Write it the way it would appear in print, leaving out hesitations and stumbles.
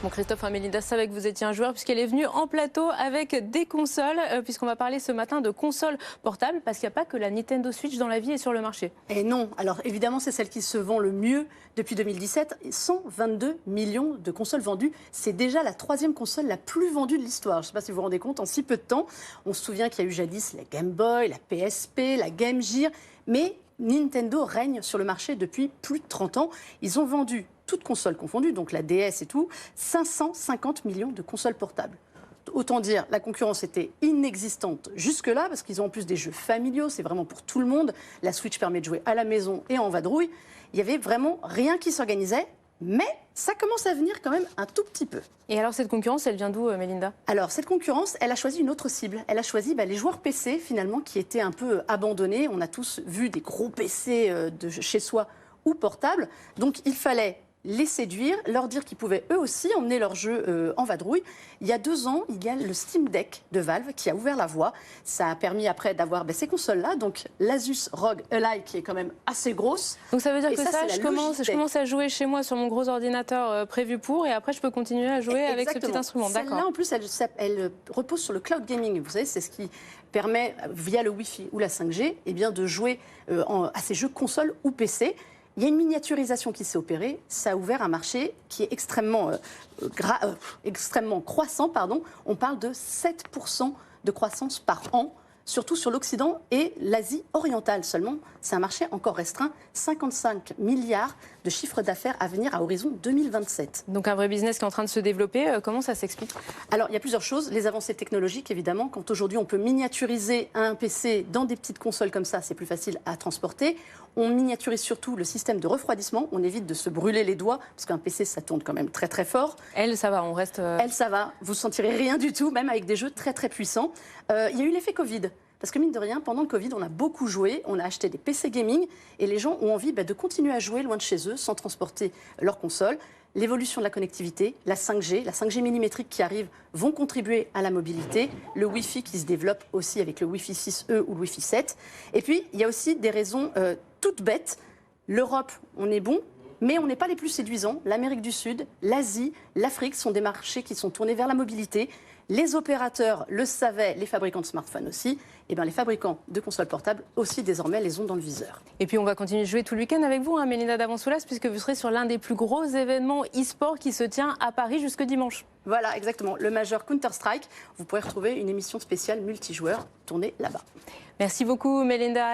Bon, Christophe, Mélinda savait que vous étiez un joueur puisqu'elle est venue en plateau avec des consoles, puisqu'on va parler ce matin de consoles portables, parce qu'il n'y a pas que la Nintendo Switch dans la vie et sur le marché. Et non, alors évidemment c'est celle qui se vend le mieux depuis 2017, 122 millions de consoles vendues. C'est déjà la 3e console la plus vendue de l'histoire. Je ne sais pas si vous vous rendez compte, en si peu de temps. On se souvient qu'il y a eu jadis la Game Boy, la PSP, la Game Gear, mais Nintendo règne sur le marché depuis plus de 30 ans. Ils ont vendu, toutes consoles confondues, donc la DS et tout, 550 millions de consoles portables. Autant dire, la concurrence était inexistante jusque-là, parce qu'ils ont en plus des jeux familiaux, c'est vraiment pour tout le monde. La Switch permet de jouer à la maison et en vadrouille. Il n'y avait vraiment rien qui s'organisait, mais ça commence à venir quand même un tout petit peu. Et alors cette concurrence, elle vient d'où, Mélinda? Alors cette concurrence, elle a choisi une autre cible. Elle a choisi les joueurs PC, finalement, qui étaient un peu abandonnés. On a tous vu des gros PC de chez soi ou portables. Donc il fallait les séduire, leur dire qu'ils pouvaient eux aussi emmener leur jeu en vadrouille. Il y a 2 ans, il y a le Steam Deck de Valve qui a ouvert la voie. Ça a permis après d'avoir ces consoles-là, donc l'Asus ROG Ally qui est quand même assez grosse. Donc ça veut dire et que je commence à jouer chez moi sur mon gros ordinateur prévu pour, et après je peux continuer à jouer avec ce petit instrument. Celle-là en plus, elle repose sur le cloud gaming. Vous savez, c'est ce qui permet, via le Wi-Fi ou la 5G, de jouer à ces jeux consoles ou PC. Il y a une miniaturisation qui s'est opérée, ça a ouvert un marché qui est extrêmement croissant. On parle de 7% de croissance par an, surtout sur l'Occident et l'Asie orientale seulement. C'est un marché encore restreint, 55 milliards de chiffre d'affaires à venir à horizon 2027. Donc un vrai business qui est en train de se développer, comment ça s'explique? Alors il y a plusieurs choses, les avancées technologiques évidemment, quand aujourd'hui on peut miniaturiser un PC dans des petites consoles comme ça, c'est plus facile à transporter. On miniaturise surtout le système de refroidissement, on évite de se brûler les doigts, parce qu'un PC ça tourne quand même très très fort. Elle, ça va, on reste... Elle, ça va, vous ne sentirez rien du tout, même avec des jeux très très puissants. Il y a eu l'effet Covid. Parce que mine de rien, pendant le Covid, on a beaucoup joué, on a acheté des PC gaming et les gens ont envie de continuer à jouer loin de chez eux sans transporter leur console. L'évolution de la connectivité, la 5G millimétrique qui arrive vont contribuer à la mobilité. Le Wi-Fi qui se développe aussi avec le Wi-Fi 6E ou le Wi-Fi 7. Et puis, il y a aussi des raisons toutes bêtes. L'Europe, on est bon, mais on n'est pas les plus séduisants. L'Amérique du Sud, l'Asie, l'Afrique sont des marchés qui sont tournés vers la mobilité. Les opérateurs le savaient, les fabricants de smartphones aussi. Et bien les fabricants de consoles portables aussi désormais les ont dans le viseur. Et puis on va continuer de jouer tout le week-end avec vous, Mélinda Davansoulas, puisque vous serez sur l'un des plus gros événements e-sport qui se tient à Paris jusque dimanche. Voilà, exactement. Le Major Counter-Strike. Vous pourrez retrouver une émission spéciale multijoueur tournée là-bas. Merci beaucoup, Mélinda.